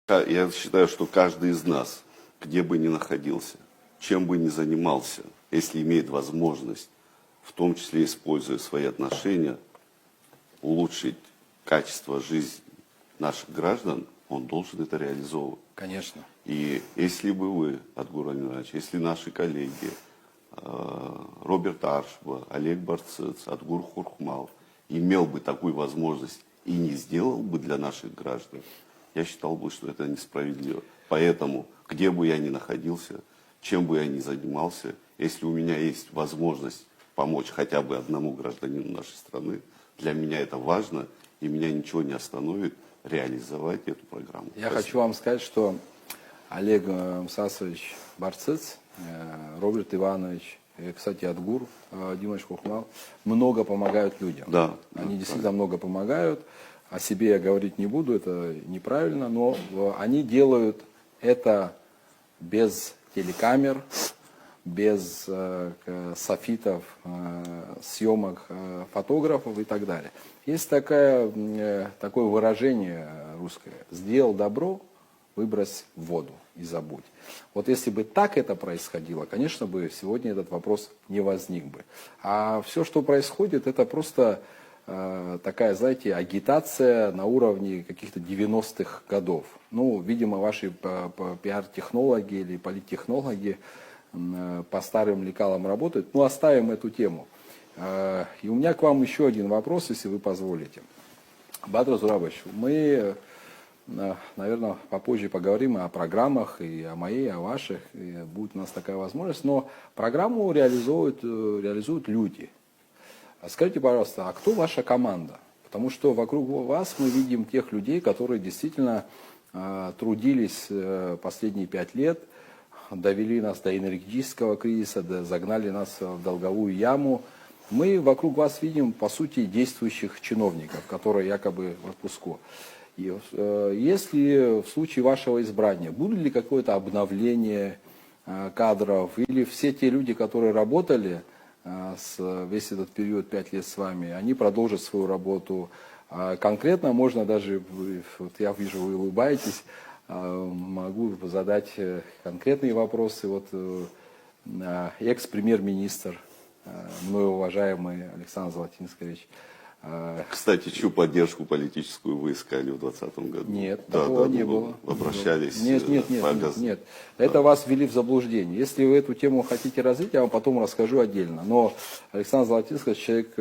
Я считаю, что каждый из нас, где бы ни находился, чем бы ни занимался, если имеет возможность, в том числе используя свои отношения, улучшить качество жизни наших граждан, он должен это реализовывать. Конечно. И если бы вы, Адгур Амирович, если наши коллеги, Роберт Аршба, Олег Барцыц, Адгур Хурхмал, имел бы такую возможность и не сделал бы для наших граждан, я считал бы, что это несправедливо. Поэтому, где бы я ни находился, чем бы я ни занимался, если у меня есть возможность помочь хотя бы одному гражданину нашей страны, для меня это важно, и меня ничего не остановит реализовать эту программу. Я хочу вам сказать, что Олег Мсасович Барцыц, Роберт Иванович, и, кстати, Адгур Димович Хурхмал много помогают людям. Да, Они действительно много помогают. О себе я говорить не буду, это неправильно, но они делают это без телекамер, без софитов, съемок фотографов и так далее. Есть такое выражение русское: сделал добро, выбрось в воду и забудь. Вот если бы так это происходило, конечно бы сегодня этот вопрос не возник бы. А все, что происходит, это просто такая, знаете, агитация на уровне каких-то 90-х годов. Ну, видимо, ваши пиар-технологи или политтехнологи по старым лекалам работают. Ну, оставим эту тему. И у меня к вам еще один вопрос, если вы позволите. Бадр Зурабович, мы, наверное, попозже поговорим о программах, и о моей, и о ваших, и будет у нас такая возможность, но программу реализуют люди. Скажите, пожалуйста, а кто ваша команда? Потому что вокруг вас мы видим тех людей, которые действительно трудились последние 5 лет, довели нас до энергетического кризиса, загнали нас в долговую яму. Мы вокруг вас видим, по сути, действующих чиновников, которые якобы в отпуску. И если в случае вашего избрания, будет ли какое-то обновление кадров, или все те люди, которые работали весь этот период 5 лет с вами, они продолжат свою работу? Конкретно можно даже, вот я вижу, вы улыбаетесь, могу задать конкретные вопросы. Вот экс-премьер-министр, мною уважаемый Александр Золотинскович. Кстати, чью поддержку политическую вы искали в 2020 году? Нет, такого не было. Обращались? Нет. Это вас ввели в заблуждение. Если вы эту тему хотите развить, я вам потом расскажу отдельно. Но Александр Золотинский человек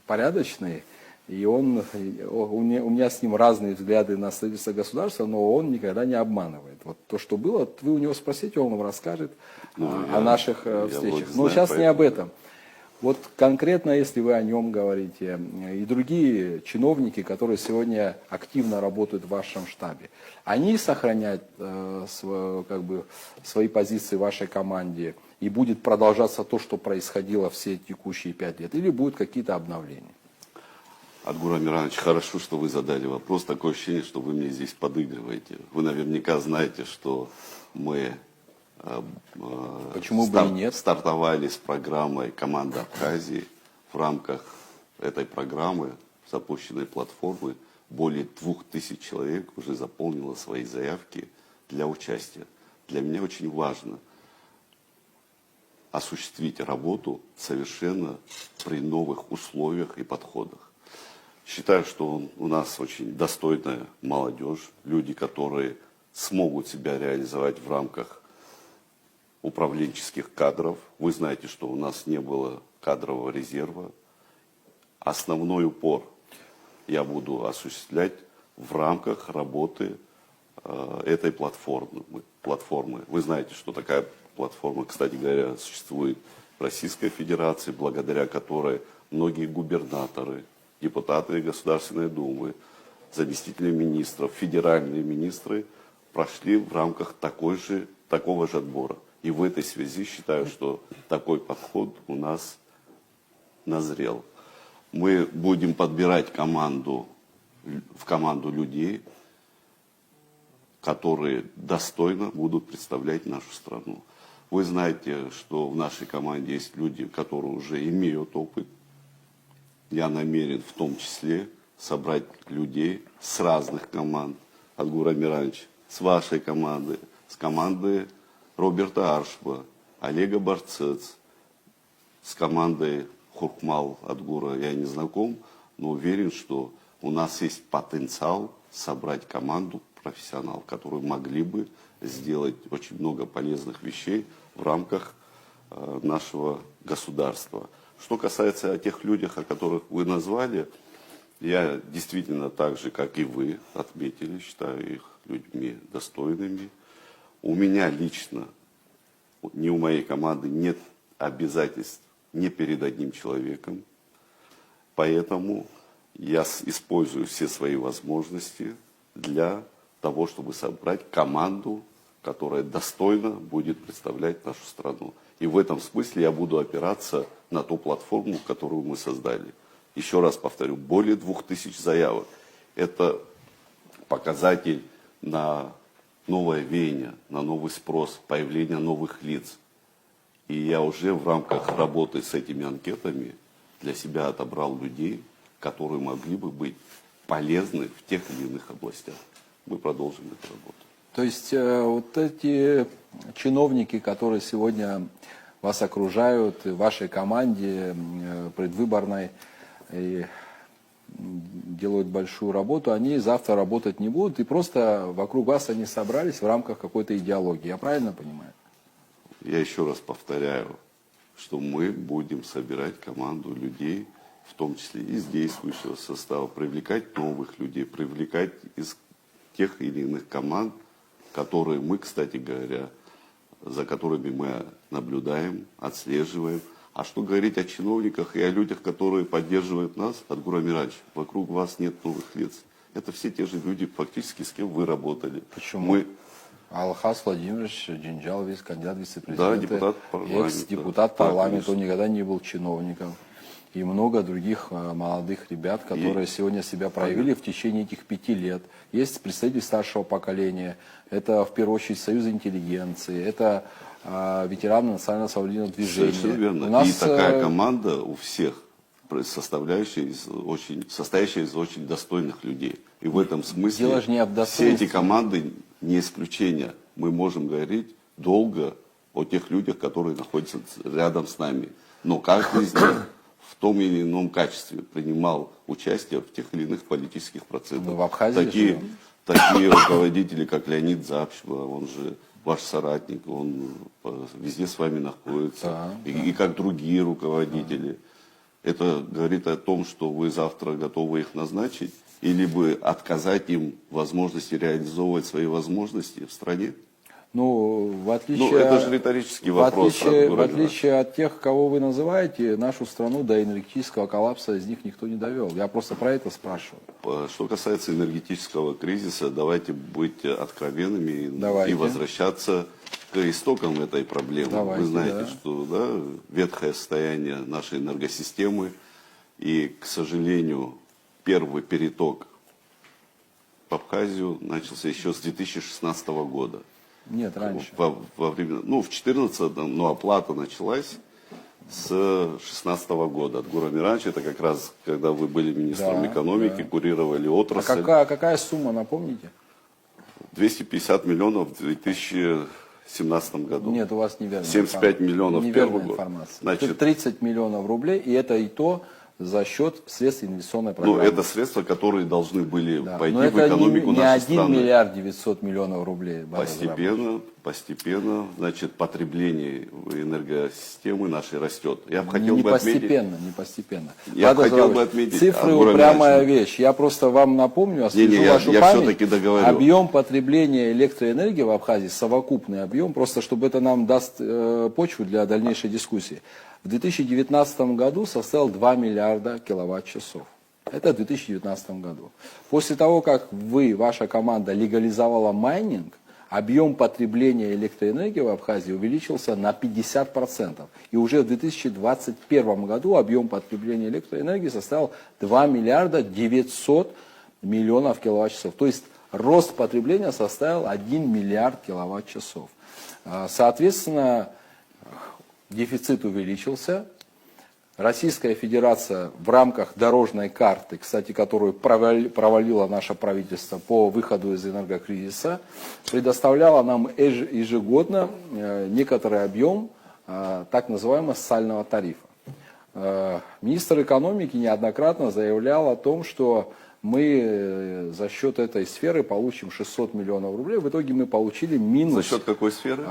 порядочный, и у меня с ним разные взгляды на строительство государства, но он никогда не обманывает. Вот то, что было, вы у него спросите, он вам расскажет о наших встречах. Но сейчас не об этом. Вот конкретно, если вы о нем говорите, и другие чиновники, которые сегодня активно работают в вашем штабе, они сохраняют свои позиции в вашей команде, и будет продолжаться то, что происходило все текущие 5 лет, или будут какие-то обновления? Адгур Амирович, хорошо, что вы задали вопрос. Такое ощущение, что вы мне здесь подыгрываете. Вы наверняка знаете, что мы стартовали с программой «Команда Абхазии». В рамках этой программы, запущенной платформы, более 2000 человек уже заполнило свои заявки для участия. Для меня очень важно осуществить работу совершенно при новых условиях и подходах. Считаю, что у нас очень достойная молодежь, люди, которые смогут себя реализовать в рамках управленческих кадров. Вы знаете, что у нас не было кадрового резерва. Основной упор я буду осуществлять в рамках работы этой платформы. Вы знаете, что такая платформа, кстати говоря, существует в Российской Федерации, благодаря которой многие губернаторы, депутаты Государственной Думы, заместители министров, федеральные министры прошли в рамках такого же отбора. И в этой связи считаю, что такой подход у нас назрел. Мы будем подбирать в команду людей, которые достойно будут представлять нашу страну. Вы знаете, что в нашей команде есть люди, которые уже имеют опыт. Я намерен в том числе собрать людей с разных команд, Адгур Амирович, с вашей команды, с командой Роберта Аршба, Олега Барцец, с командой Хуркмал Адгура я не знаком, но уверен, что у нас есть потенциал собрать команду профессионалов, которые могли бы сделать очень много полезных вещей в рамках нашего государства. Что касается тех людей, о которых вы назвали, я действительно так же, как и вы, отметили, считаю их людьми достойными. У меня лично, ни у моей команды нет обязательств ни перед одним человеком. Поэтому я использую все свои возможности для того, чтобы собрать команду, которая достойно будет представлять нашу страну. И в этом смысле я буду опираться на ту платформу, которую мы создали. Еще раз повторю, более 2000 заявок. Это показатель на новое веяние, на новый спрос, появление новых лиц. И я уже в рамках работы с этими анкетами для себя отобрал людей, которые могли бы быть полезны в тех или иных областях. Мы продолжим эту работу. То есть вот эти чиновники, которые сегодня вас окружают, в вашей команде предвыборной, и делают большую работу, они завтра работать не будут, и просто вокруг вас они собрались в рамках какой-то идеологии. Я правильно понимаю? Я еще раз повторяю, что мы будем собирать команду людей, в том числе из действующего состава, привлекать новых людей, привлекать из тех или иных команд, которые мы, кстати говоря, за которыми мы наблюдаем, отслеживаем. А что говорить о чиновниках и о людях, которые поддерживают нас, Адгур Амирович, вокруг вас нет новых лиц. Это все те же люди, фактически, с кем вы работали. Почему? Алхас Владимирович Джинджалович, кандидат в вице-президента, Да, депутат парламента. экс-депутат Да, парламента, он конечно. никогда не был чиновником. И много других молодых ребят, которые сегодня себя проявили в течение этих 5 лет. Есть представители старшего поколения, это в первую очередь союзы интеллигенции, это ветераны национально-освободительного движения. Совершенно верно. У нас, И такая команда у всех, состоящая из очень достойных людей. И в этом смысле Дело же не об все достоинстве. эти команды не исключение. Мы можем говорить долго о тех людях, которые находятся рядом с нами. Но каждый из них в том или ином качестве принимал участие в тех или иных политических процессах. Мы в Абхазии Такие руководители, как Леонид Запшева, он же ваш соратник, он везде с вами находится, и как другие руководители. Это говорит о том, что вы завтра готовы их назначить, или бы отказать им в возможности реализовывать свои возможности в стране? Ну, в отличие, это же риторический вопрос. в отличие от тех, кого вы называете, нашу страну до энергетического коллапса из них никто не довел. Я просто про это спрашиваю. Что касается энергетического кризиса, давайте быть откровенными Давайте. и возвращаться к истокам этой проблемы. Давайте, Вы знаете, да. что ветхое состояние нашей энергосистемы, и, к сожалению, первый переток в Абхазию начался еще с 2016 года. Нет, раньше. В 2014, но оплата началась с 2016 года. Адгур Амирович, это как раз, когда вы были министром экономики, курировали отрасль. Какая сумма, напомните? 250 миллионов в 2017 году. Нет, у вас неверная 75 миллионов в первый год. информация. Значит, 30 миллионов рублей, и это и то за счет средств инвестиционной программы. это средства, которые должны были пойти Но в это экономику не нашей 1 страны. миллиард 900 миллионов рублей. Постепенно, значит, потребление энергосистемы нашей растет. Я бы хотел Не бы отметить... постепенно. Я Бадр хотел бы Зуравович, отметить, цифры Адгур упрямая Амирович. вещь. Я просто вам напомню, освежу я вашу все-таки память. договорю. Объем потребления электроэнергии в Абхазии, совокупный объем, просто чтобы это нам даст почву для дальнейшей дискуссии, в 2019 году составил 2 миллиарда киловатт-часов. Это в 2019 году. После того, как ваша команда легализовала майнинг, объем потребления электроэнергии в Абхазии увеличился на 50%. И уже в 2021 году объем потребления электроэнергии составил 2 миллиарда 900 миллионов киловатт-часов. То есть рост потребления составил 1 миллиард киловатт-часов. Соответственно, дефицит увеличился. Российская Федерация в рамках дорожной карты, кстати, которую провалило наше правительство по выходу из энергокризиса, предоставляла нам ежегодно некоторый объем так называемого социального тарифа. Министр экономики неоднократно заявлял о том, что мы за счет этой сферы получим 600 миллионов рублей. В итоге мы получили минус. За счет какой сферы?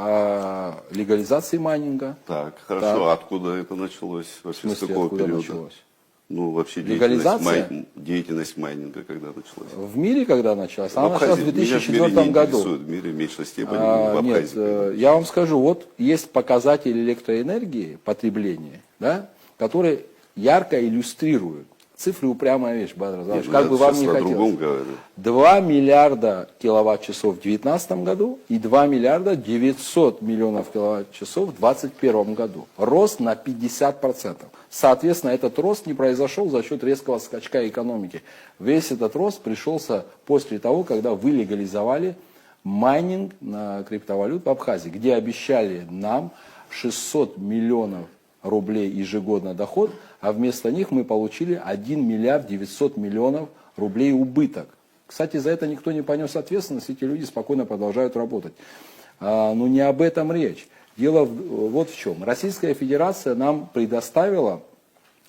Легализации майнинга. Так, хорошо. Так. Откуда это началось? Вообще, В смысле, с какого откуда периода? началось? Ну, вообще Легализация? деятельность майнинга когда началась? В мире когда началась? В Она началась в Абхазии. Меня в мире 2004 не году. интересует. В мире в меньшей степени, в Нет, Абхазии. когда я вам скажу, вот есть показатель электроэнергии, потребления, да, который ярко иллюстрирует. Цифры упрямая вещь, Бадр Разалович, Нет, как я бы вам сейчас не о хотелось. другом говорю. 2 миллиарда киловатт-часов в 2019 году и 2 миллиарда 900 миллионов киловатт-часов в 2021 году. Рост на 50%. Соответственно, этот рост не произошел за счет резкого скачка экономики. Весь этот рост пришелся после того, когда вы легализовали майнинг на криптовалют в Абхазии, где обещали нам 600 миллионов рублей ежегодно доход, а вместо них мы получили 1 миллиард 900 миллионов рублей убыток. Кстати, за это никто не понес ответственность, эти люди спокойно продолжают работать. Но не об этом речь. Дело вот в чем. Российская Федерация нам предоставила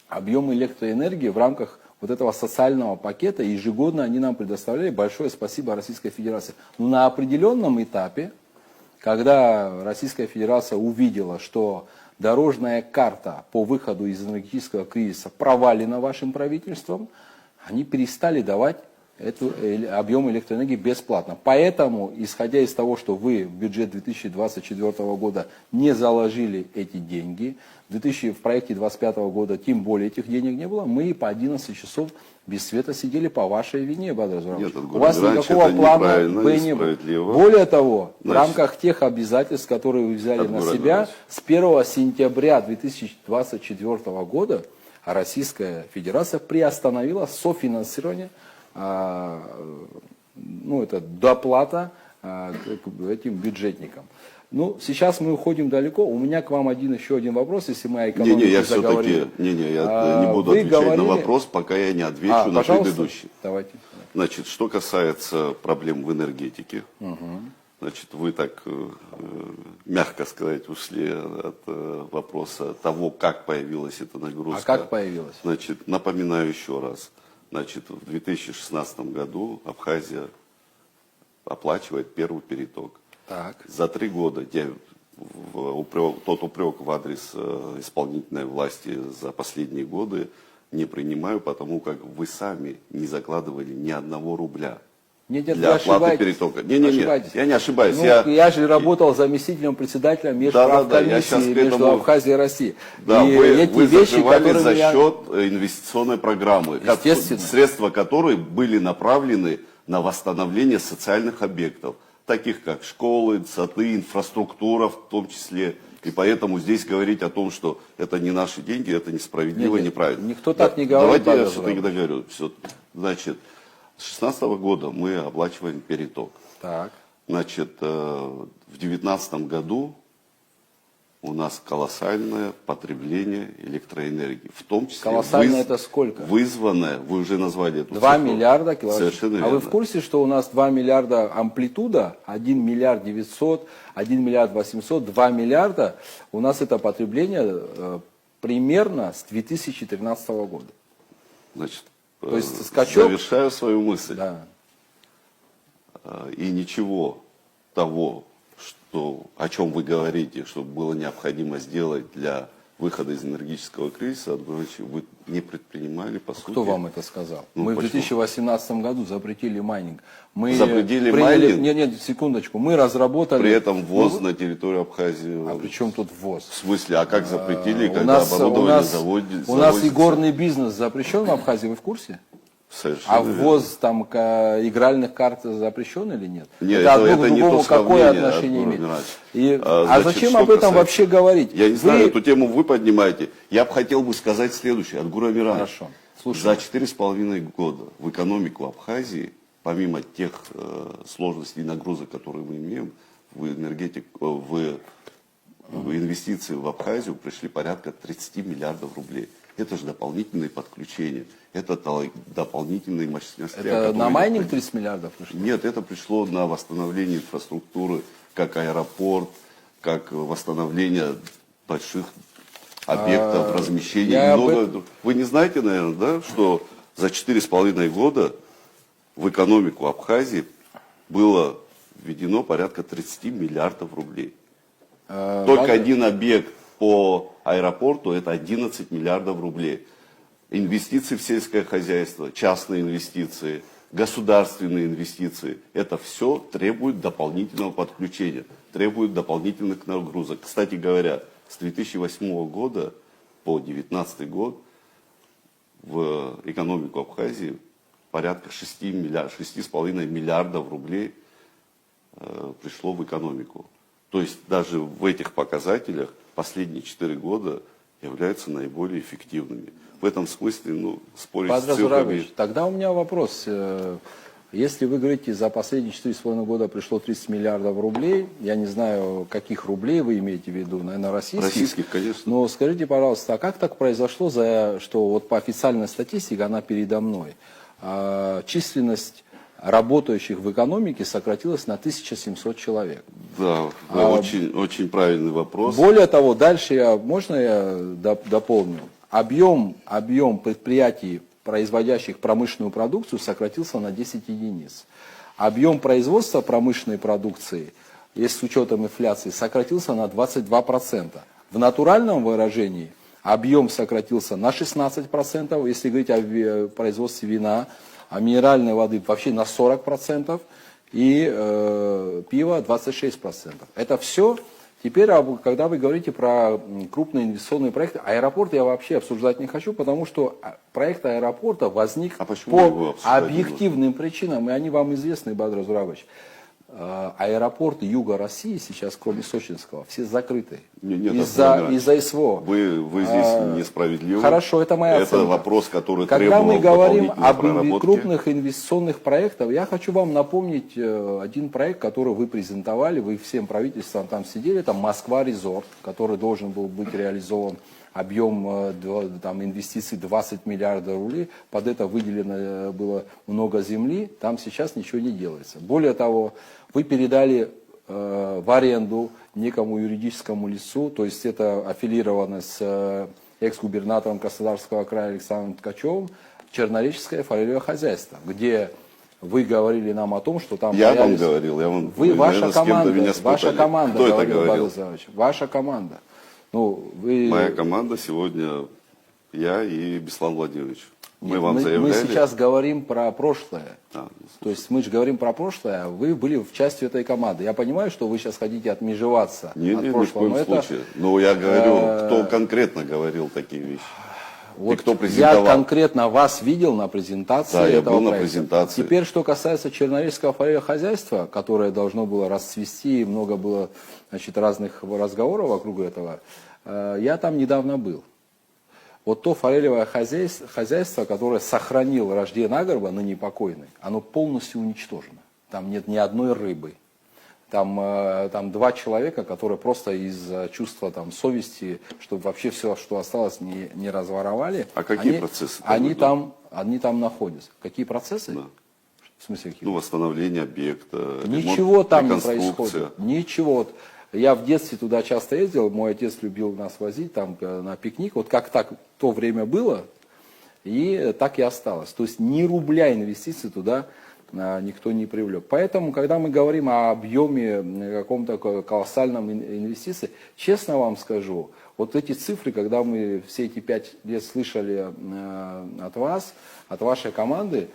объем электроэнергии в рамках вот этого социального пакета. Ежегодно они нам предоставляли. Большое спасибо Российской Федерации. Но на определенном этапе, когда Российская Федерация увидела, что дорожная карта по выходу из энергетического кризиса провалена вашим правительством, они перестали давать этот объем электроэнергии бесплатно. Поэтому, исходя из того, что вы в бюджет 2024 года не заложили эти деньги, в проекте 2025 года тем более этих денег не было, мы по 11 часов без света сидели по вашей вине, Бадр Разалович. Нет, У вас никакого это плана неправильно, Б не было. несправедливо. Более того, в Значит, рамках тех обязательств, которые вы взяли на Адмирал себя, Иванович. с 1 сентября 2024 года Российская Федерация приостановила софинансирование, это доплата этим бюджетникам. Ну, сейчас мы уходим далеко. У меня к вам еще один вопрос, если мы о экономике я заговорили. все-таки я не буду Вы отвечать на говорили- вопрос, пока я не отвечу на пожалуйста, предыдущий. давайте. Значит, что касается проблем в энергетике, значит, вы так, мягко сказать, ушли от вопроса того, как появилась эта нагрузка. А как появилась? Значит, напоминаю еще раз. Значит, в 2016 году Абхазия оплачивает первый переток. Так. За 3 года тот упрек в адрес исполнительной власти за последние годы не принимаю, потому как вы сами не закладывали ни одного рубля Нет, для вы оплаты ошибаетесь. перетока. Не, Ошибаетесь. я не ошибаюсь. Ну, я же работал заместителем председателя я межправкомиссии щас к между этому- Абхазией и Россией. Да, И вы эти вещи, закрывали которые за меня- счет инвестиционной программы, Естественно. средства которой были направлены на восстановление социальных объектов, таких как школы, сады, инфраструктура в том числе. И поэтому здесь говорить о том, что это не наши деньги, это несправедливо, Нет, неправильно. никто так не говорит, Давайте я Бадр все-таки Разалович. договорю. Значит, с 2016 года мы оплачиваем переток. Так. Значит, в 2019 году у нас колоссальное потребление электроэнергии. В том числе Колоссальное это сколько? вызванное, вы уже назвали эту 2 цифру. миллиарда киловатт. Совершенно А вы в верно. курсе, что у нас 2 миллиарда амплитуда, 1 миллиард 900, 1 миллиард 800, 2 миллиарда, у нас это потребление примерно с 2013 года. Значит, То есть скачок- завершаю свою мысль. Да. И ничего того, о чем вы говорите, что было необходимо сделать для выхода из энергетического кризиса, вы не предпринимали, по сути. Кто вам это сказал? Ну, Мы в почему? 2018 году запретили майнинг. Мы Запретили приняли- майнинг? Нет, секундочку. Мы разработали... При этом ввоз Ну, на территорию Абхазии. А при чем тут ввоз? В смысле, а как запретили, У когда нас, оборудование у нас и горный бизнес запрещен в Абхазии, вы в курсе? Совершенно А верно. ввоз там игральных карт запрещен или нет? Нет, одно это к не другому то какое сравнение, отношение Артур имеет? Иванович. А Значит, зачем что об этом касается- вообще говорить? Я не знаю, Вы- эту тему вы поднимаете. Я бы хотел бы сказать следующее. Адгур Амирович, Хорошо. Слушаю. за 4,5 года в экономику Абхазии, помимо тех сложностей и нагрузок, которые мы имеем, в инвестиции в Абхазию пришли порядка 30 миллиардов рублей. Это же дополнительные подключения, это дополнительные мощности. Это на майнинг 30 миллиардов пришло? Нет, это пришло на восстановление инфраструктуры, как аэропорт, как восстановление больших объектов размещения. Вы не знаете, наверное, да, что за 4,5 года в экономику Абхазии было введено порядка 30 миллиардов рублей. Только один объект по аэропорту — это 11 миллиардов рублей. Инвестиции в сельское хозяйство, частные инвестиции, государственные инвестиции — это все требует дополнительного подключения, требует дополнительных нагрузок. Кстати говоря, с 2008 года по 2019 год в экономику Абхазии порядка 6,5 миллиардов рублей пришло в экономику. То есть даже в этих показателях последние 4 года являются наиболее эффективными. В этом смысле, спорить с цифрами... Тогда у меня вопрос. Если вы говорите, за последние 4,5 года пришло 30 миллиардов рублей, я не знаю, каких рублей вы имеете в виду, наверное, российских. Российских, конечно. Но скажите, пожалуйста, а как так произошло, что вот по официальной статистике, она передо мной, численность работающих в экономике сократилась на 1700 человек? Да, очень правильный вопрос. Более того, дальше можно я дополню? Объем предприятий, производящих промышленную продукцию, сократился на 10 единиц. Объем производства промышленной продукции, если с учетом инфляции, сократился на 22%. В натуральном выражении объем сократился на 16%, если говорить о производстве вина, а минеральной воды вообще на 40% и пива 26%. Это все. Теперь, когда вы говорите про крупные инвестиционные проекты, аэропорт я вообще обсуждать не хочу, потому что проект аэропорта возник по объективным причинам, и они вам известны, Бадр Зурабович. Аэропорты Юга России сейчас, кроме сочинского, все закрыты из-за СВО. Вы здесь несправедливы. Хорошо, это моя оценка. Это вопрос, который Когда мы говорим об проработки. Крупных инвестиционных проектах, я хочу вам напомнить один проект, который вы презентовали, вы всем правительством там сидели, это Москва-Резорт, который должен был быть реализован. Объем инвестиций 20 миллиардов рублей, под это выделено было много земли, там сейчас ничего не делается. Более того, вы передали в аренду некому юридическому лицу, то есть это аффилировано с экс-губернатором Краснодарского края Александром Ткачевым, чернореческое форелевое хозяйство, где вы говорили нам о том, что там... Я вам говорил, ваша команда Кто это говорил? Ваша команда. Моя команда сегодня, я и Беслан Владимирович. Мы сейчас говорим про прошлое. То есть мы же говорим про прошлое, а вы были в части этой команды. Я понимаю, что вы сейчас хотите отмежеваться от прошлого. Ни в коем случае. Но я говорю, кто конкретно говорил такие вещи. Вот кто презентовал. Я конкретно вас видел на презентации этого проекта. Я был на презентации. Теперь, что касается чернореческого форелевого хозяйства, которое должно было расцвести, много было разных разговоров вокруг этого, я там недавно был. Вот то форелевое хозяйство, которое сохранил Рожден Агрба, ныне покойный, оно полностью уничтожено. Там нет ни одной рыбы. Там 2 человека, которые просто из чувства совести, чтобы вообще все, что осталось, не разворовали. А какие процессы? Они там находятся. Какие процессы? Да. В смысле какие? Восстановление объекта. Ничего там не происходит. Ничего. Я в детстве туда часто ездил, мой отец любил нас возить там на пикник. Вот как так в то время было, и так и осталось. То есть ни рубля инвестиций туда никто не привлек. Поэтому, когда мы говорим о объеме каком-то колоссальном инвестиций, честно вам скажу, вот эти цифры, когда мы все эти 5 лет слышали от вас, от вашей команды,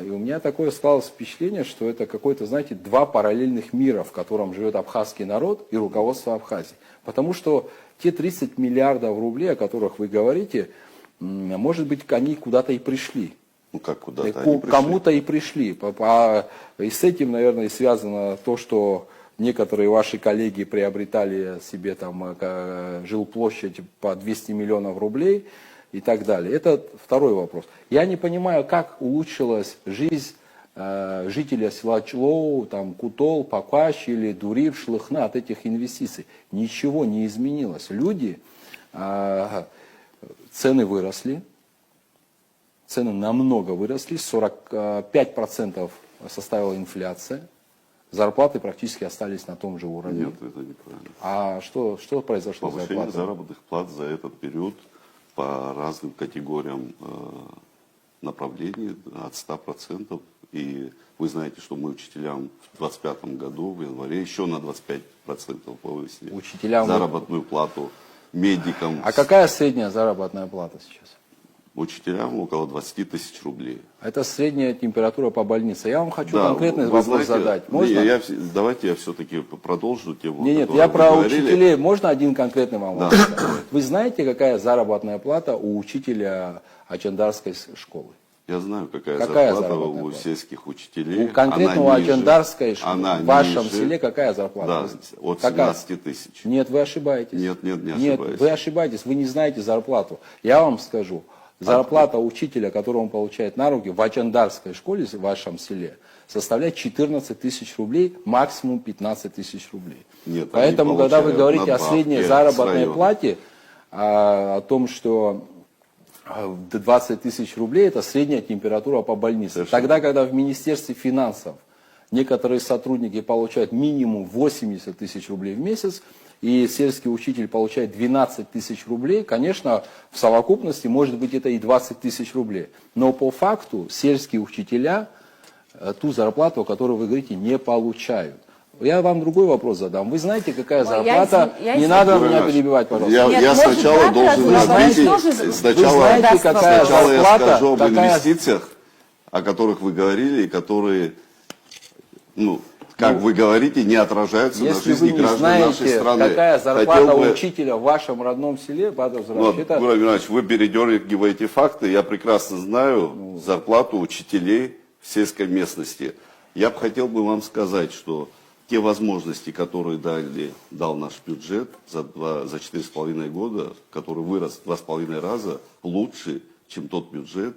и у меня такое склалось впечатление, что это какой-то, знаете, 2 параллельных мира, в котором живет абхазский народ и руководство Абхазии. Потому что те 30 миллиардов рублей, о которых вы говорите, может быть, они куда-то и пришли. Как куда-то? Кому-то и пришли. И с этим, наверное, и связано то, что некоторые ваши коллеги приобретали себе там жилплощадь по 200 миллионов рублей и так далее. Это второй вопрос. Я не понимаю, как улучшилась жизнь жителя села Члоу, там, Кутол, Пакващ или Дурив, Шлыхна от этих инвестиций. Ничего не изменилось. Люди цены выросли, цены намного выросли, 45% составила инфляция, зарплаты практически остались на том же уровне. Нет, это неправильно. А что произошло с Повышение зарплатой? заработных плат за этот период по разным категориям направлений от 100%. И вы знаете, что мы учителям в 2025 году, в январе, еще на 25% повысили Учителям вы- заработную плату, медикам, А какая средняя заработная плата сейчас? учителям около 20 тысяч рублей. Это средняя температура по больнице. Я вам хочу Да, конкретный вы вопрос знаете, задать. Можно? Давайте я все-таки продолжу тему. Нет, которую я вы про говорили. учителей. Можно один конкретный вам Да. вопрос задать? Вы знаете, какая заработная плата у учителя Ачандарской школы? Я знаю, какая Какая зарплата заработная у плата? сельских учителей. У конкретного Она ниже. Ачандарской школы Она в вашем ниже. селе какая зарплата? Да, Вы- от какая? 17 тысяч. Нет, вы ошибаетесь. Нет, не Нет, ошибаюсь. вы ошибаетесь, вы не знаете зарплату. Я вам скажу, зарплата учителя, которую он получает на руки в Ачандарской школе в вашем селе, составляет 14 тысяч рублей, максимум 15 тысяч рублей. Нет, Поэтому, они когда вы получают говорите о надбавки средней с заработной района. плате, о том, что 20 тысяч рублей – это средняя температура по больнице. Совершенно. Тогда, когда в Министерстве финансов некоторые сотрудники получают минимум 80 тысяч рублей в месяц, и сельский учитель получает 12 тысяч рублей, конечно, в совокупности может быть это и 20 тысяч рублей. Но по факту сельские учителя ту зарплату, о которой вы говорите, не получают. Я вам другой вопрос задам. Вы знаете, какая Ой, я зарплата? извини- я Не извини- надо Юрий меня Иванович, перебивать, пожалуйста. Я Нет, может, сначала завтра должен вы знаете, ответить. тоже- Сначала, Вы знаете, какая сначала я зарплата, скажу об какая- инвестициях, о которых вы говорили, и которые, как вы говорите, не отражаются на Если вы жизни не граждан нашей знаете, страны. какая зарплата Хотел бы- учителя в вашем родном селе, Бадр Ну, Зураевич, это... Гурам Иванович, вы передергиваете факты. Я прекрасно знаю зарплату учителей в сельской местности. Я бы хотел бы вам сказать, что те возможности, которые дал наш бюджет за 4,5 года, который вырос в 2,5 раза, лучше, чем тот бюджет,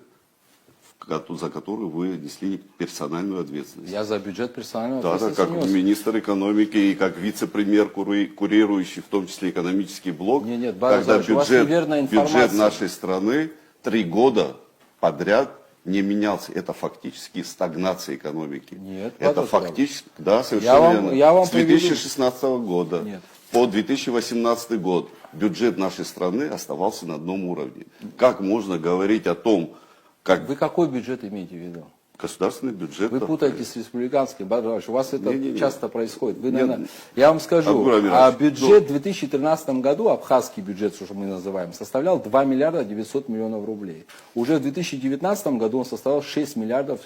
за который вы несли персональную ответственность. Я за бюджет персонального Да, ответственности как нес. министр экономики и как вице-премьер, курирующий в том числе экономический блок, Нет, Базар когда Зураевич, у вас неверная бюджет информация. нашей страны 3 года подряд не менялся. Это фактически стагнация экономики. Нет, это Базар фактически, да, совершенно вам- верно. я вам С 2016 года Нет. по 2018 год бюджет нашей страны оставался на одном уровне. Как можно говорить о том, как Вы какой бюджет имеете в виду? государственный бюджет... Вы путаете с республиканским, Бадр Зураевич, у вас это Не-не-не. часто происходит. Вы, Нет. наверное, я вам скажу, Абдур а Амирович, бюджет в 2013 году, абхазский бюджет, что мы называем, составлял 2 миллиарда 900 миллионов рублей. Уже в 2019 году он составлял 6 миллиардов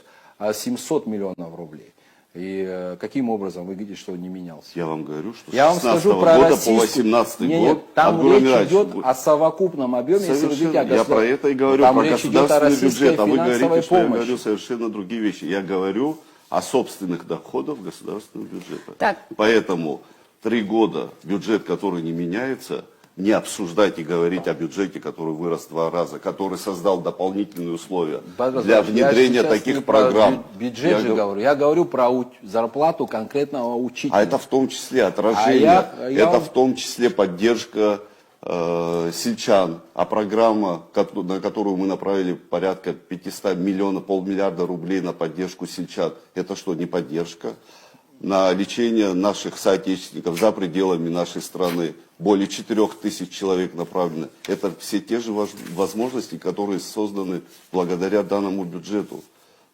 700 миллионов рублей. И каким образом вы видите, что он не менялся? Я вам говорю, что с Я вам 16 скажу про года российскую... по 18 Нет, год... нет, там Абдур речь Амирович, идет о совокупном объеме, если вы совершенно, говорите о я про это и говорю, там про речь идет о государственный российской бюджет, а вы финансовой говорите, что я помощи. говорю совершенно другие вещи. Я говорю о собственных доходах государственного бюджета. Так. Поэтому 3 года бюджет, который не меняется, не обсуждать и говорить о бюджете, который вырос в 2 раза, который создал дополнительные условия Бадр для Зураевич, я внедрения сейчас не таких про программ. Бюджет Я же гов- говорю. Я говорю про зарплату конкретного учителя. А это в том числе отражение, я это вам- в том числе поддержка сельчан, а программа, на которую мы направили порядка 500 миллионов, полмиллиарда рублей на поддержку сельчан, это что, не поддержка? На лечение наших соотечественников за пределами нашей страны более 4000 человек направлено. Это все те же возможности, которые созданы благодаря данному бюджету.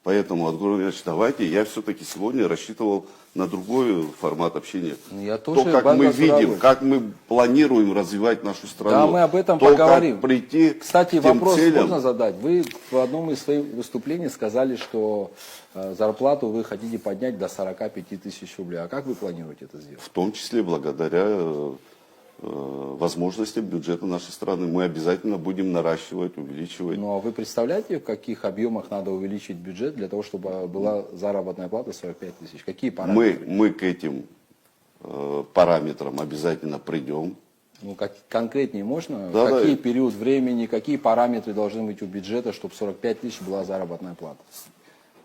Поэтому, Абдур Ильич, давайте, я все-таки сегодня рассчитывал на другой формат общения. Я тоже, То, как Бадр мы видим, Зураевич. как мы планируем развивать нашу страну. Да, мы об этом то, поговорим. Как прийти Кстати, к тем вопрос целям. можно задать. Вы в одном из своих выступлений сказали, что зарплату вы хотите поднять до 45 тысяч рублей. А как вы планируете это сделать? В том числе благодаря возможностям бюджета нашей страны. Мы обязательно будем наращивать, увеличивать. Ну, а вы представляете, в каких объемах надо увеличить бюджет для того, чтобы была заработная плата 45 тысяч? Какие параметры? Мы к этим параметрам обязательно придем. Ну, как, конкретнее можно? Да, Какие да. период времени, какие параметры должны быть у бюджета, чтобы 45 тысяч была заработная плата?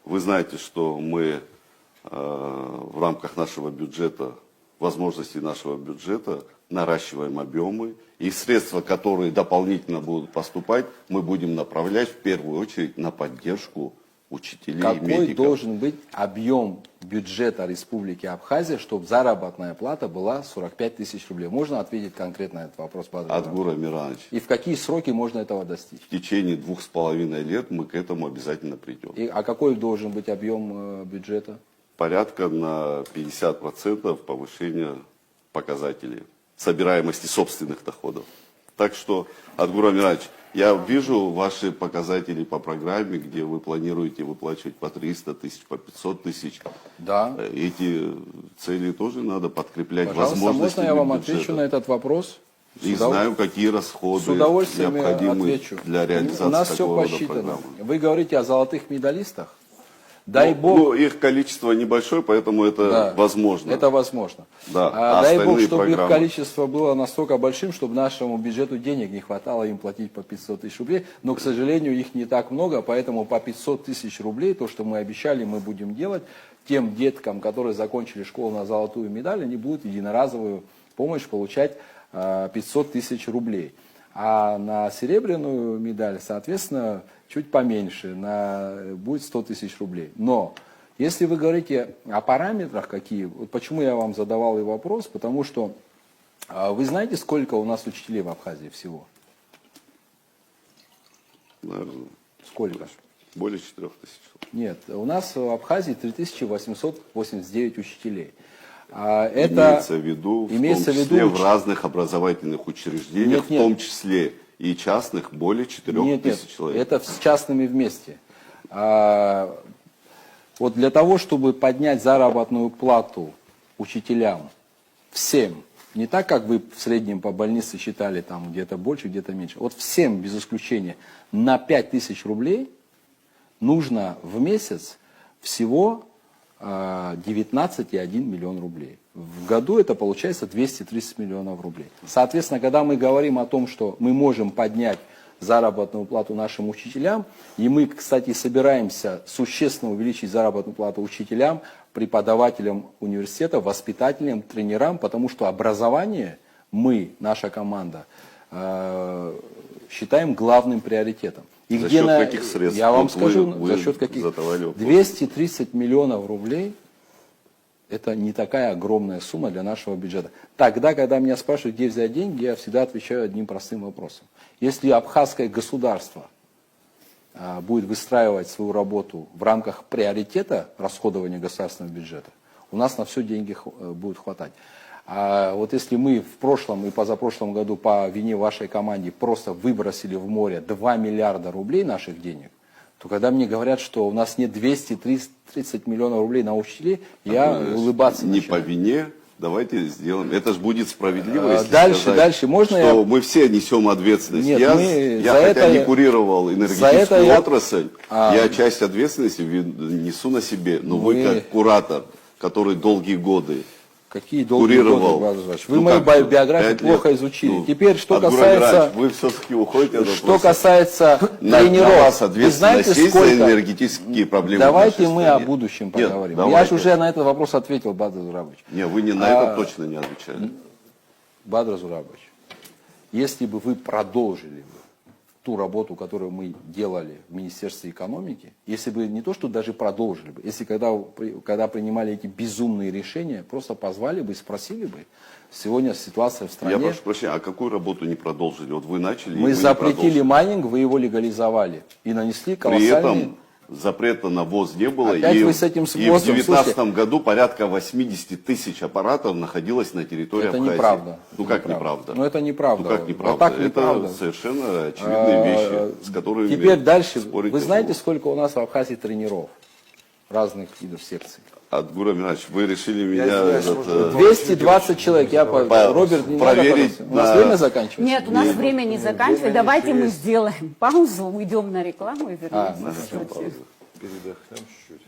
Вы знаете, что мы в рамках нашего бюджета возможностей нашего бюджета, наращиваем объемы, и средства, которые дополнительно будут поступать, мы будем направлять в первую очередь на поддержку учителей, Какой медиков. должен быть объем бюджета Республики Абхазия, чтобы заработная плата была 45 тысяч рублей? Можно ответить конкретно на этот вопрос, Бадр Журабович? Адгур Амирович, И в какие сроки можно этого достичь? в течение 2,5 лет мы к этому обязательно придем. А какой должен быть объем бюджета? Порядка на 50% повышения показателей собираемости собственных доходов. Так что, Адгур Амирович, я вижу ваши показатели по программе, где вы планируете выплачивать по 300 тысяч, по 500 тысяч. Да. Эти цели тоже надо подкреплять Пожалуйста, возможностями можно я вам бюджета. отвечу на этот вопрос? И знаю, какие расходы С удовольствием я необходимы отвечу. для реализации У нас все такого рода посчитано. программы. Вы говорите о золотых медалистах? Дай Бог. Ну, их количество небольшое, поэтому это Да, возможно. Это возможно. Да, а Дай Бог, остальные чтобы их программы? количество было настолько большим, чтобы нашему бюджету денег не хватало им платить по 500 тысяч рублей. Но, к сожалению, их не так много, поэтому по 500 тысяч рублей, то, что мы обещали, мы будем делать. Тем деткам, которые закончили школу на золотую медаль, они будут единоразовую помощь получать 500 тысяч рублей. А на серебряную медаль, соответственно, чуть поменьше, будет 100 тысяч рублей. Но если вы говорите о параметрах какие, вот почему я вам задавал и вопрос, потому что вы знаете, сколько у нас учителей в Абхазии всего? Наверное, Сколько? более 4000. Нет, у нас в Абхазии 3889 учителей. Это Имеется в виду, в том числе в разных образовательных учреждениях, Нет, в том числе и частных, более 4000 человек. это с частными вместе. Вот для того, чтобы поднять заработную плату учителям всем, не так, как вы в среднем по больнице считали, там где-то больше, где-то меньше, вот всем без исключения на 5000 рублей нужно в месяц всего 19,1 миллион рублей. В году это получается 230 миллионов рублей. Соответственно, когда мы говорим о том, что мы можем поднять заработную плату нашим учителям, и мы, кстати, собираемся существенно увеличить заработную плату учителям, преподавателям университета, воспитателям, тренерам, потому что образование мы, наша команда, считаем главным приоритетом. И За где счет каких средств? Я вам Вот скажу, вы за счет каких. задавали вопрос. 230 миллионов рублей – это не такая огромная сумма для нашего бюджета. Тогда, когда меня спрашивают, где взять деньги, я всегда отвечаю одним простым вопросом. Если абхазское государство будет выстраивать свою работу в рамках приоритета расходования государственного бюджета, у нас на все деньги будет хватать. А вот если мы в прошлом и позапрошлом году по вине вашей команды просто выбросили в море 2 миллиарда рублей наших денег, то когда мне говорят, что у нас нет 230 миллионов рублей на учителей, я улыбаться Не начинаю. по вине, давайте сделаем. Это же будет справедливо, если Дальше, можно что я... мы все несем ответственность. Нет, я за хотя это не курировал энергетическую я- отрасль, я часть ответственности несу на себе. Но вы Мы- как куратор, который долгие годы Какие долгие курировал. годы, Владимир Владимирович? Вы Ну, мою как, биографию 5 лет? плохо изучили. Ну, Теперь, что Адгур касается... Амирович, вы все-таки уходите от Что вопроса. касается На тренеров, вас вы ответственность знаете, есть за сколько... энергетические проблемы в Давайте нашей мы стране? о будущем Нет, поговорим. давайте. Я же уже на этот вопрос ответил, Бадр Зурабович. Не, вы не на это точно не отвечали. Бадр Зурабович, если бы вы продолжили бы ту работу, которую мы делали в Министерстве экономики, если бы не то, что даже продолжили бы, если когда принимали эти безумные решения, просто позвали бы и спросили бы, сегодня ситуация в стране... Я прошу прощения, а какую работу не продолжили? Вот вы начали, и Мы вы не запретили продолжили. майнинг, вы его легализовали и нанесли При колоссальные... этом запрета на ввоз не было. Опять и, вы с этим и в ввозом, 2019 году порядка 80 тысяч аппаратов находилось на территории Это Абхазии. неправда. Ну как неправда? Ну это неправда. Ну как Вот неправда? так Это неправда. совершенно очевидные вещи, с которыми Теперь дальше. спорить Вы знаете, тяжело. сколько у нас в Абхазии тренеров разных видов секций? Адгур Амирович, вы решили меня... 220 человек. Роберт, не надо, проверить пожалуйста. У нас на- время заканчивается? Нет, у нас время не заканчивается. Давайте мы сделаем паузу, уйдем на рекламу и вернемся. Передохнем чуть-чуть.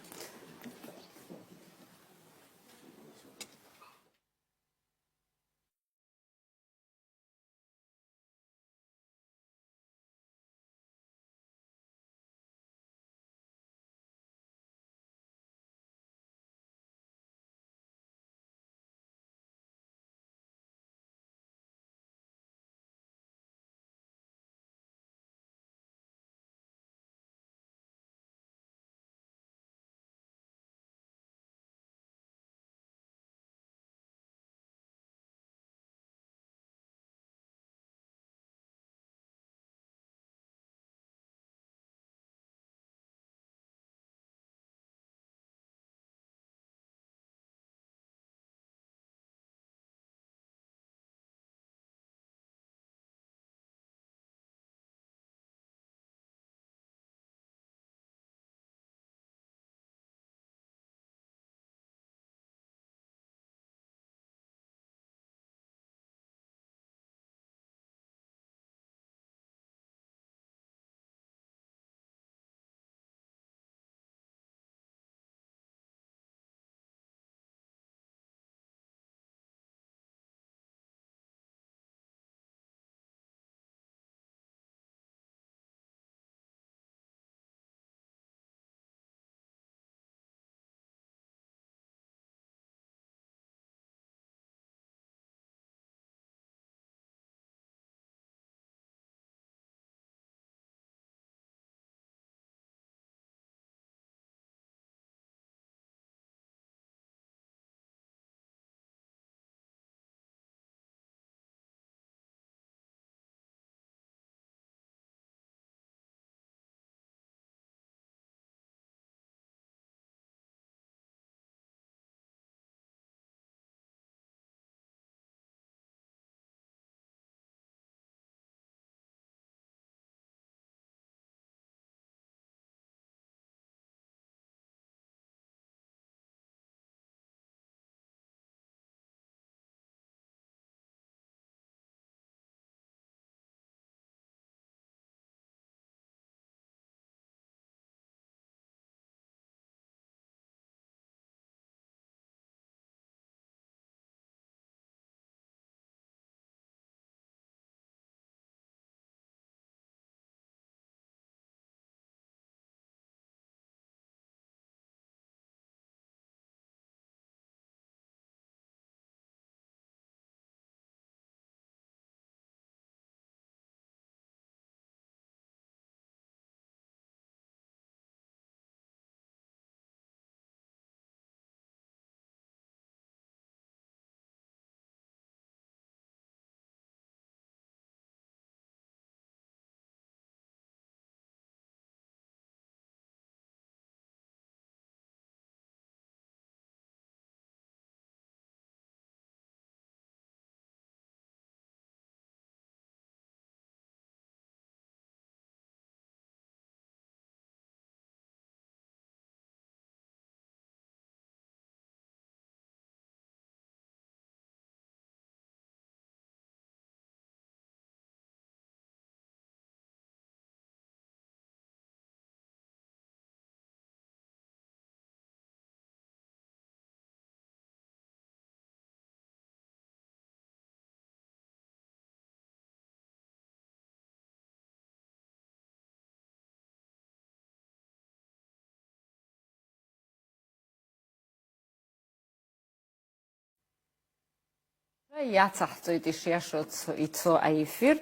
Яцахцойд ишяшоц ицо аефир.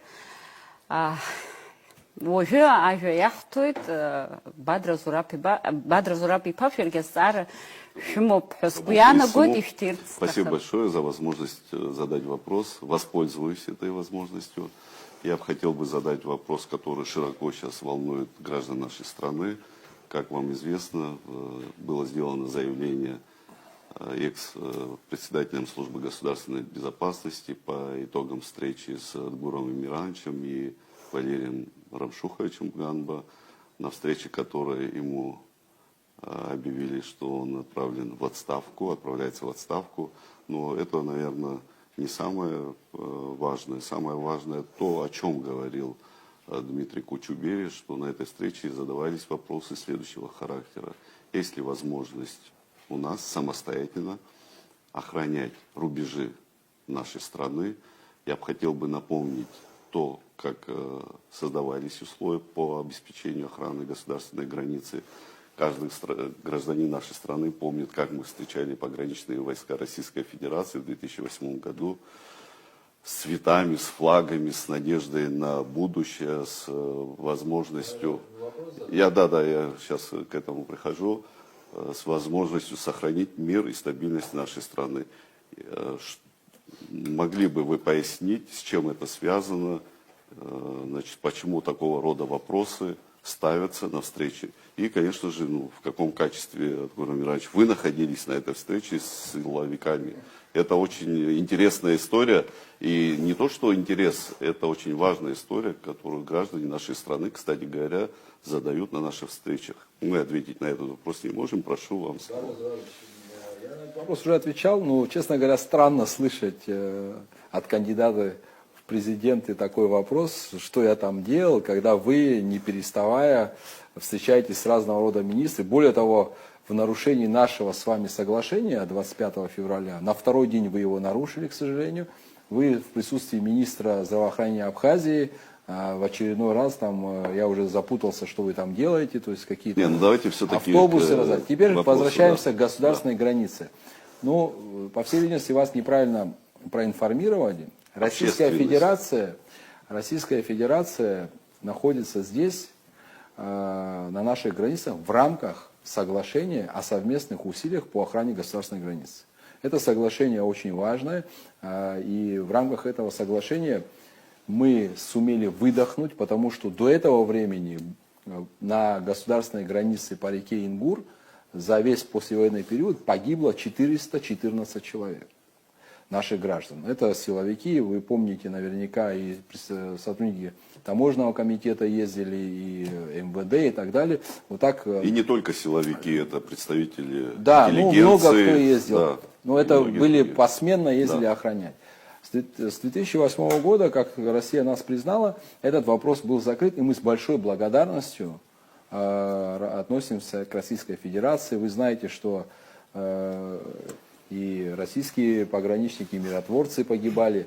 Ожи ажи яхтойд бадразурапи пафергесар шумоп хускуяна год иштирц. Спасибо большое за возможность задать вопрос. Воспользуюсь этой возможностью. Я бы хотел задать вопрос, который широко сейчас волнует граждан нашей страны. Как вам известно, было сделано заявление экс-председателем службы государственной безопасности по итогам встречи с Эдгуром Эмирановичем и Валерием Рамшуховичем Ганба, на встрече которой ему объявили, что он отправляется в отставку. Но это, наверное, не самое важное. Самое важное то, о чем говорил Дмитрий Кучубевич, что на этой встрече задавались вопросы следующего характера. Есть ли возможность у нас самостоятельно охранять рубежи нашей страны? Я бы хотел напомнить то, как создавались условия по обеспечению охраны государственной границы. Каждый гражданин нашей страны помнит, как мы встречали пограничные войска Российской Федерации в 2008 году с цветами, с флагами, с надеждой на будущее, с возможностью... Я сейчас к этому прихожу. С возможностью сохранить мир и стабильность нашей страны. Могли бы вы пояснить, с чем это связано, почему такого рода вопросы ставятся на встрече? И, конечно же, в каком качестве, Эдгур Эмирович, вы находились на этой встрече с силовиками? Это очень интересная история. И не то, что интерес, это очень важная история, которую граждане нашей страны, кстати говоря, задают на наших встречах. Мы ответить на этот вопрос не можем. Прошу вам слово. Я на этот вопрос уже отвечал, но, честно говоря, странно слышать от кандидата в президенты такой вопрос, что я там делал, когда вы, не переставая, встречаетесь с разного рода министрами. Более того, в нарушении нашего с вами соглашения 25 февраля, на второй день вы его нарушили, к сожалению, вы в присутствии министра здравоохранения Абхазии в очередной раз, я уже запутался, что вы там делаете, то есть какие-то давайте все-таки автобусы раздать. Теперь вопросу, возвращаемся к государственной границе. По всей видимости, вас неправильно проинформировали. Российская Федерация находится здесь, на наших границах, в рамках соглашения о совместных усилиях по охране государственной границы. Это соглашение очень важное, и в рамках этого соглашения мы сумели выдохнуть, потому что до этого времени на государственной границе по реке Ингур за весь послевоенный период погибло 414 человек, наших граждан. Это силовики, вы помните наверняка, и сотрудники таможенного комитета ездили, и МВД и так далее. И не только силовики, это представители интеллигенции. Много кто ездил. Да, но это были посменно ездили охранять. С 2008 года, как Россия нас признала, этот вопрос был закрыт, и мы с большой благодарностью относимся к Российской Федерации. Вы знаете, что и российские пограничники, и миротворцы погибали.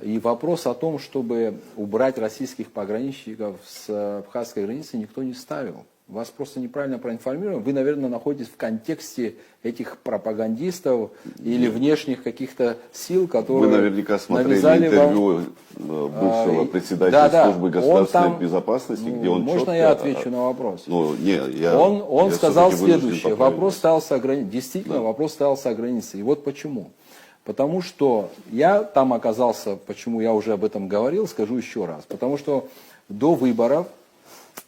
И вопрос о том, чтобы убрать российских пограничников с абхазской границы, никто не ставил. Вас просто неправильно проинформировали. Вы, наверное, находитесь в контексте этих пропагандистов или внешних каких-то сил, которые Вы наверняка смотрели интервью бывшего председателя службы государственной безопасности, где он Можно я отвечу на вопрос? Он сказал следующее. Вопрос стоялся о границе. Действительно, вопрос стоялся о границе. И вот почему. Потому что я там оказался, почему я уже об этом говорил, скажу еще раз. Потому что до выборов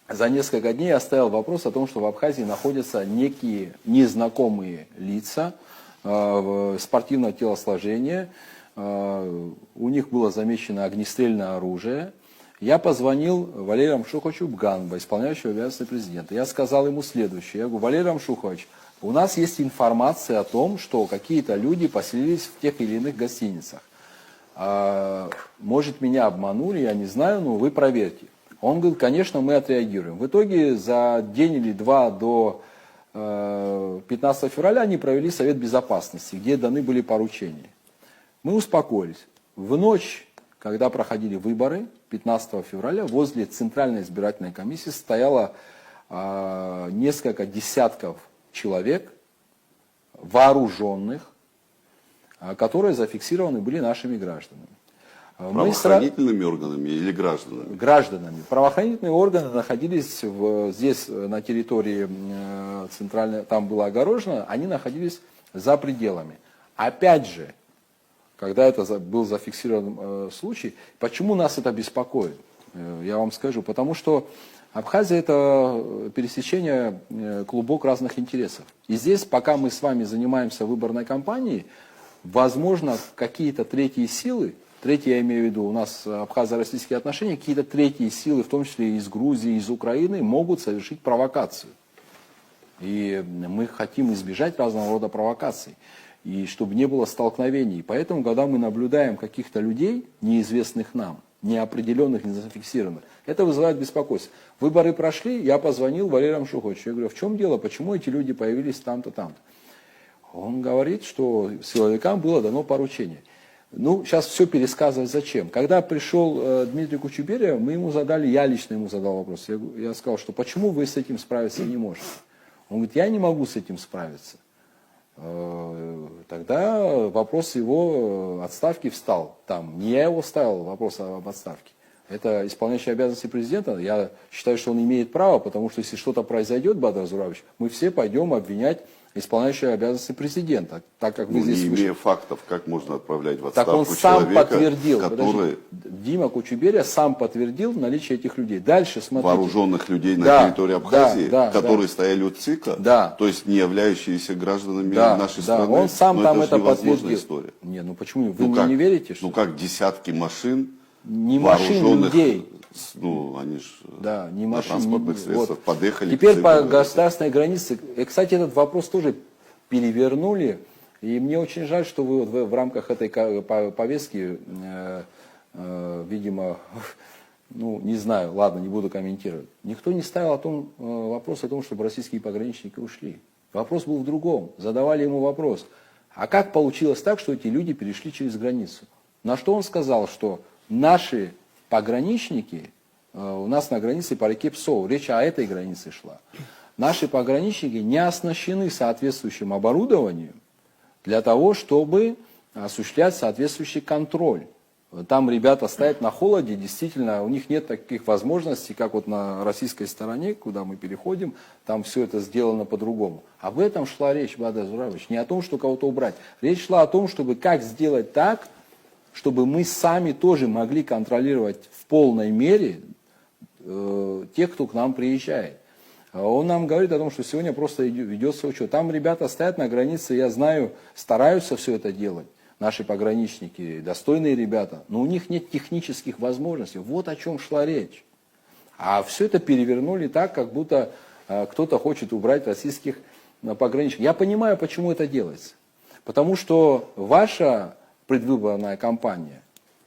за несколько дней я ставил вопрос о том, что в Абхазии находятся некие незнакомые лица спортивного телосложения. У них было замечено огнестрельное оружие. Я позвонил Валерию Рамшуховичу Ганба, исполняющему обязанности президента. Я сказал ему следующее. Я говорю: Валерий Рамшухович, у нас есть информация о том, что какие-то люди поселились в тех или иных гостиницах. Может, меня обманули, я не знаю, но вы проверьте. Он говорит: конечно, мы отреагируем. В итоге за день или два до 15 февраля они провели Совет Безопасности, где даны были поручения. Мы успокоились. В ночь, когда проходили выборы, 15 февраля, возле Центральной избирательной комиссии стояло несколько десятков человек, вооруженных, которые зафиксированы были нашими гражданами. Правоохранительными органами или гражданами? Гражданами. Правоохранительные органы находились здесь, на территории центральной, там было огорожено, они находились за пределами. Опять же, когда это был зафиксирован случай, почему нас это беспокоит? Я вам скажу, потому что Абхазия это пересечение клубок разных интересов. И здесь, пока мы с вами занимаемся выборной кампанией, возможно, какие-то третьи силы, третьи, я имею в виду, у нас абхазо-российские отношения, какие-то третьи силы, в том числе из Грузии, из Украины, могут совершить провокацию. И мы хотим избежать разного рода провокаций, и чтобы не было столкновений. Поэтому, когда мы наблюдаем каких-то людей, неизвестных нам, неопределенных, не зафиксированных, это вызывает беспокойство. Выборы прошли, я позвонил Валерию Рамшуховичу, я говорю, в чем дело, почему эти люди появились там-то, там-то? Он говорит, что силовикам было дано поручение. Ну, сейчас все пересказывать зачем. Когда пришел Дмитрий Кучуберия, мы ему задали, я лично ему задал вопрос. Я сказал, что почему вы с этим справиться не можете? Он говорит, я не могу с этим справиться. Тогда вопрос его отставки встал. Там не я его ставил, вопрос об отставке. Это исполняющий обязанности президента. Я считаю, что он имеет право, потому что если что-то произойдет, Бадр Зуравович, мы все пойдем обвинять исполняющего обязанности президента, так как вы здесь не имея фактов, как можно отправлять в так отставку он сам человека, подтвердил, который Дима Кучуберия сам подтвердил наличие этих людей. Дальше смотрите. вооруженных людей на Да, территории Абхазии, да, которые стояли у ЦИКа, Да. то есть не являющиеся гражданами Да, нашей да, страны. он сам Но там же это невозможная подтвердил. история. Не, ну почему? Вы Ну мне как? не верите? Что Ну как десятки машин, не машин, вооруженных, людей. ну они же Да, не на машин, транспортных не- средствах вот. подъехали. Теперь к по ЦИКу. государственной границе. И, кстати, этот вопрос тоже перевернули. И мне очень жаль, что вы вот в рамках этой повестки, видимо, ну, не знаю, ладно, не буду комментировать. Никто не ставил вопрос о том, чтобы российские пограничники ушли. Вопрос был в другом. Задавали ему вопрос, а как получилось так, что эти люди перешли через границу? На что он сказал, что наши пограничники, у нас на границе по реке Псоу, речь о этой границе шла, наши пограничники не оснащены соответствующим оборудованием для того, чтобы осуществлять соответствующий контроль. Там ребята стоят на холоде, действительно, у них нет таких возможностей, как вот на российской стороне, куда мы переходим, там все это сделано по-другому. Об этом шла речь, Бадр Зуравович, не о том, что кого-то убрать. Речь шла о том, чтобы как сделать так, чтобы мы сами тоже могли контролировать в полной мере тех, кто к нам приезжает. Он нам говорит о том, что сегодня просто ведется учет. Там ребята стоят на границе, я знаю, стараются все это делать. Наши пограничники, достойные ребята, но у них нет технических возможностей. Вот о чем шла речь. А все это перевернули так, как будто кто-то хочет убрать российских пограничников. Я понимаю, почему это делается. Потому что ваша предвыборная кампания,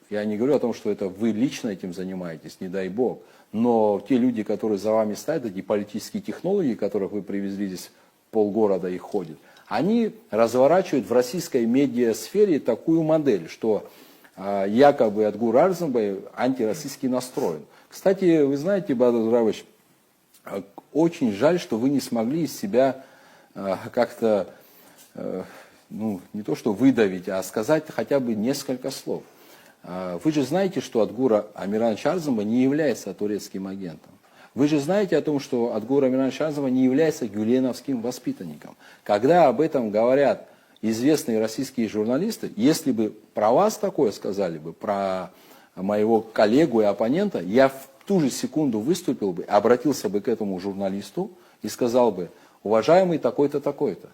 я не говорю о том, что это вы лично этим занимаетесь, не дай бог, но те люди, которые за вами стоят, эти политические технологии, которых вы привезли здесь, полгорода их ходит, они разворачивают в российской медиасфере такую модель, что якобы Адгур Арзанбай антироссийский настроен. Кстати, вы знаете, Бадр Зуравович, очень жаль, что вы не смогли из себя как-то, ну, не то что выдавить, а сказать хотя бы несколько слов. Вы же знаете, что Адгур Амиранович Арзанбай не является турецким агентом. Вы же знаете о том, что Адгур Амиранович Арзанбай не является гюленовским воспитанником. Когда об этом говорят известные российские журналисты, если бы про вас такое сказали бы, про моего коллегу и оппонента, я в ту же секунду выступил бы, обратился бы к этому журналисту и сказал бы, уважаемый такой-то, такой-то,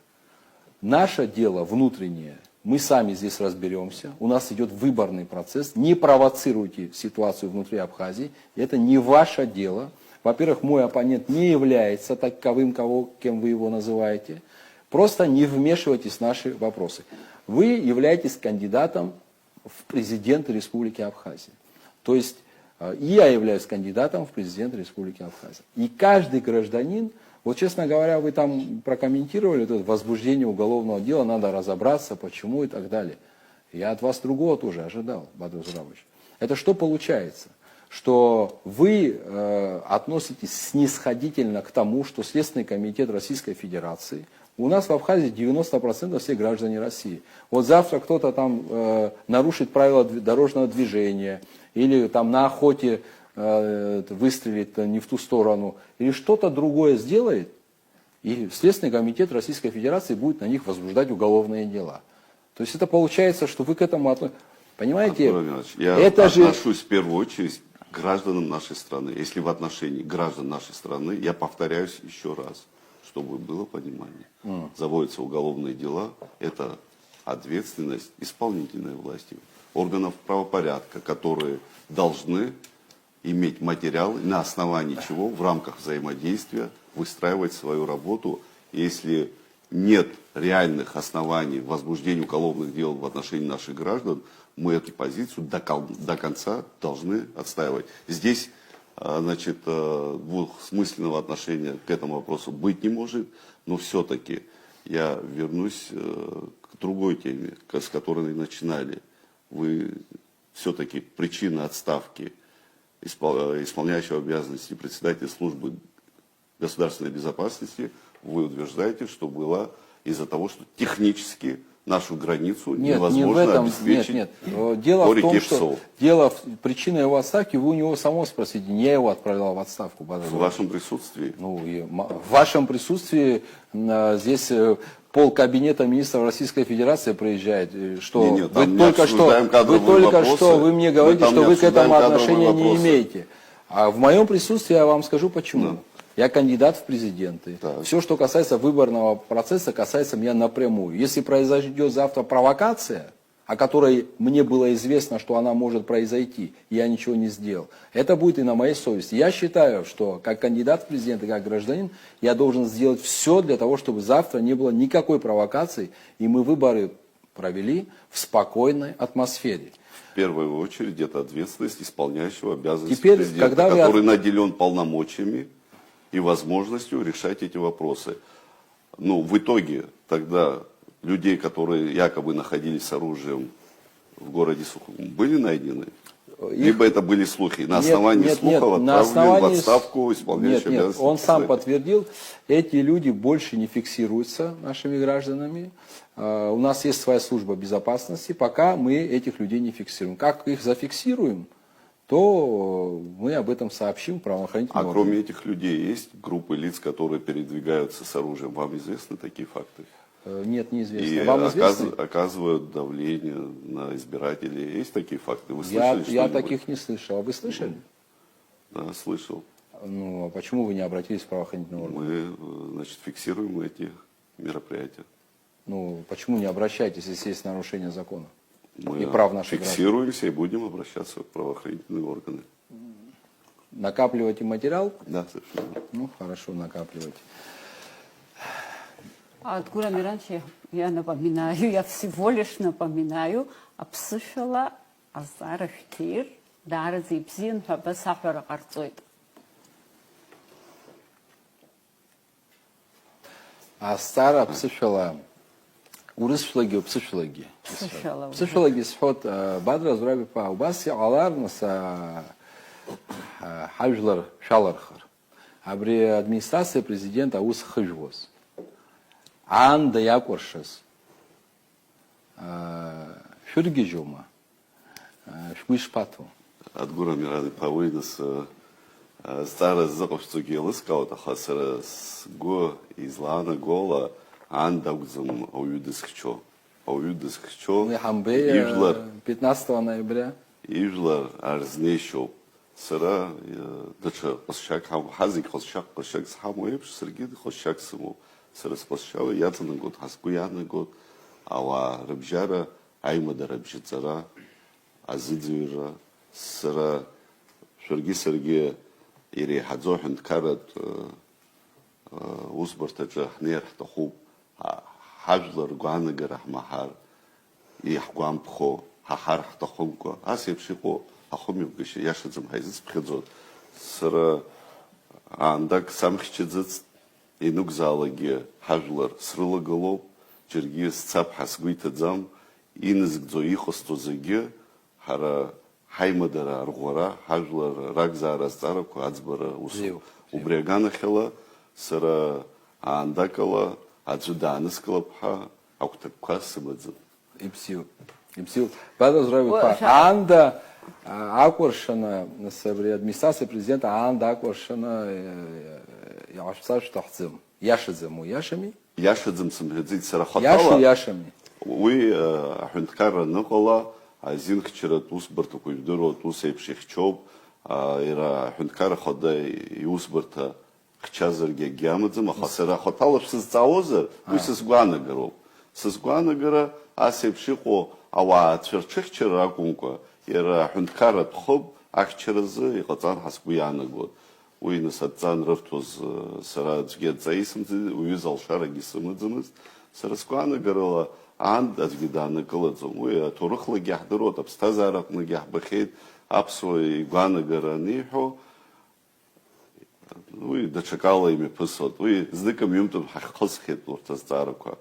наше дело внутреннее, мы сами здесь разберемся, у нас идет выборный процесс, не провоцируйте ситуацию внутри Абхазии, это не ваше дело. Во-первых, мой оппонент не является таковым, кем вы его называете, просто не вмешивайтесь в наши вопросы. Вы являетесь кандидатом в президенты Республики Абхазия. То есть и я являюсь кандидатом в президенты Республики Абхазия. И каждый гражданин, вот честно говоря, вы там прокомментировали это возбуждение уголовного дела, надо разобраться, почему и так далее. Я от вас другого тоже ожидал, Бадр Зуравович. Это что получается? Что вы относитесь снисходительно к тому, что Следственный комитет Российской Федерации У нас в Абхазии 90% все граждане России. Вот завтра кто-то там нарушит правила дорожного движения, или там на охоте выстрелит не в ту сторону, или что-то другое сделает, и Следственный комитет Российской Федерации будет на них возбуждать уголовные дела. То есть это получается, что вы к этому относитесь. Понимаете, Артур Иванович, я это же... отношусь в первую очередь к гражданам нашей страны. Если в отношении граждан нашей страны, я повторяюсь еще раз, чтобы было понимание. Заводятся уголовные дела, это ответственность исполнительной власти, органов правопорядка, которые должны иметь материалы, на основании чего в рамках взаимодействия выстраивать свою работу. Если нет реальных оснований возбуждения уголовных дел в отношении наших граждан, мы эту позицию до конца должны отстаивать. Здесь, значит, двухсмысленного отношения к этому вопросу быть не может, но все-таки я вернусь к другой теме, с которой начинали. Вы все-таки причина отставки исполняющего обязанности председателя службы государственной безопасности, вы утверждаете, что была из-за того, что технически нашу границу невозможно не в этом, обеспечить. Нет. Дело по в том, реке что Псов. причина его отставки, вы у него самого спросите, не я его отправлял в отставку. В вашем присутствии. Ну, в вашем присутствии здесь полкабинета министров Российской Федерации приезжает, что Нет, вы там не только обсуждаем кадровые вопросы. вы мне говорите, там что не вы к этому обсуждаем отношения кадровые не вопросы. имеете. А в моем присутствии я вам скажу почему. Да. Я кандидат в президенты. Так. Все, что касается выборного процесса, касается меня напрямую. Если произойдет завтра провокация, о которой мне было известно, что она может произойти, я ничего не сделал, это будет и на моей совести. Я считаю, что как кандидат в президенты, как гражданин, я должен сделать все для того, чтобы завтра не было никакой провокации, и мы выборы провели в спокойной атмосфере. В первую очередь это ответственность исполняющего обязанности Теперь, президента, когда вы который наделен полномочиями и возможностью решать эти вопросы. Ну, в итоге тогда людей, которые якобы находились с оружием в городе Сухум, были найдены? Либо это были слухи. На основании слухов отправлены в отставку исполняющего обязанности он сам председателя. подтвердил, эти люди больше не фиксируются нашими гражданами. У нас есть своя служба безопасности, пока мы этих людей не фиксируем. Как их зафиксируем, то мы об этом сообщим правоохранительным органам. Кроме этих людей есть группы лиц, которые передвигаются с оружием? Вам известны такие факты? Нет, неизвестно. И Вам известно? оказывают давление на избирателей. Есть такие факты? Вы Я слышали что-нибудь? таких не слышал. А вы слышали? Да, слышал. Ну, а почему вы не обратились в правоохранительные органы? Мы, значит, фиксируем эти мероприятия. Ну, почему не обращаетесь, если есть нарушение закона? Мы И прав наших фиксируемся и будем обращаться в правоохранительные органы. Накапливаете материал? Да, совершенно. Ну, хорошо, накапливайте. Адгура Миранчи, я напоминаю, я всего лишь напоминаю, аԥсышәала азара шәҭир, даараӡа ибзиан ҳәа басаҳәара ҟарҵоит. Астара ԥсышәала, урысшәлагьы ԥсышәлагьы. Ԥсышәала. Ԥсышәалагьы сҳәоит, Бадра Зураб-иԥа, убас иҟалар, нас ҳажәлар шәалархар. Абри администрациа президент аус хыжәуаз. Аанда иакәыршаз. Шәыргьежьума. Шәгәы ишԥаҭоу? Адгура Миран иԥа стара зыҟашәҵогьы еилыскаауеит, аха сара сгәы излаанаго аан дакәӡам ауаҩы дызхьчо. Ауаҩы дызхьчо ижәлар 15 ноября. ижәлар арзнеишьоуп. Сара даҽа ҟазшьак ҳамоуп. Ҳазегь ҟазшьак зҳамоу еиԥш, саргьы ҟазшьак сымоуп. Сара сҟазшьала иаҵанагоит, ҳасгәы иаанагоит ауаа рыбжьара, аимадара абжьаҵара, азыӡырҩра. Сара шәаргьы саргьы иреиҳаӡоу ҳәынҭқарратә усбарҭаҿы ҳнеир ҳҭахуп. Ҳажәлар ргәаанагара ҳмаҳар, иаҳгәамԥхо, ҳаҳар ҳҭахымкәа, ас еиԥш иҟоу ахымҩаԥгашьа иашаӡам ҳаизыцԥхьаӡоит. Сара аандак самхьчаӡыцт, ианықәзаалакгьы ҳажәлар срылагылоуп, џьаргьы сцап ҳәа сгәы иҭаӡам, инызкӡо иҟасҵо зегьы ҳара ҳаимадара арӷәӷәара, ҳажәлар ракзаара азҵаарақәа аӡбара усуп. Убри аганахьала сара аандакала аӡәы дааныскылап ҳәа агәҭакқәа сымаӡам. Ипсил. Павел Здравик, анда акваршана, администрация президента, анда акваршана, я ваш писал, что хцем. Яшизем у Яшами? Иашаӡам сымҳәаӡеит сара Яши хатала. Яшами. Уи аҳәынҭқарра аныҟала азинхьчаратә усбарҭақәа ижәдыруа ус еиԥш ихьчоуп. Иара аҳәынҭқарра хада иусбарҭа хьчазаргьы акгьы амаӡам, аха сара ахаҭала шәсызҵаауазар, уи сызгәаанагароуп. Сызгәаанагара ас еиԥш иҟоу ауаа цәырҽыхьчара акәымкәа, иара аҳәынҭқарратә хыб ахьчаразы иҟаҵан ҳа сгәы иаанагоит. Уи нас адҵан рырҭоз сара аӡәгьы адҵа исымҭаӡеит, уҩыза алшарагьы сымаӡамызт. Сара сгәаанагарала аан аӡәгьы даанагылаӡом. Уи аҭоурыхлагьы иаҳдыруеит, аԥсҭазаара аҟнагьы иаҳбахьеит, аԥсуа игәаанагара аниҳәо, уи даҽакала имҩаԥысуеит. Уи зныкы мҩымҭан ҳахьхысхьеит урҭ азҵаарақәа.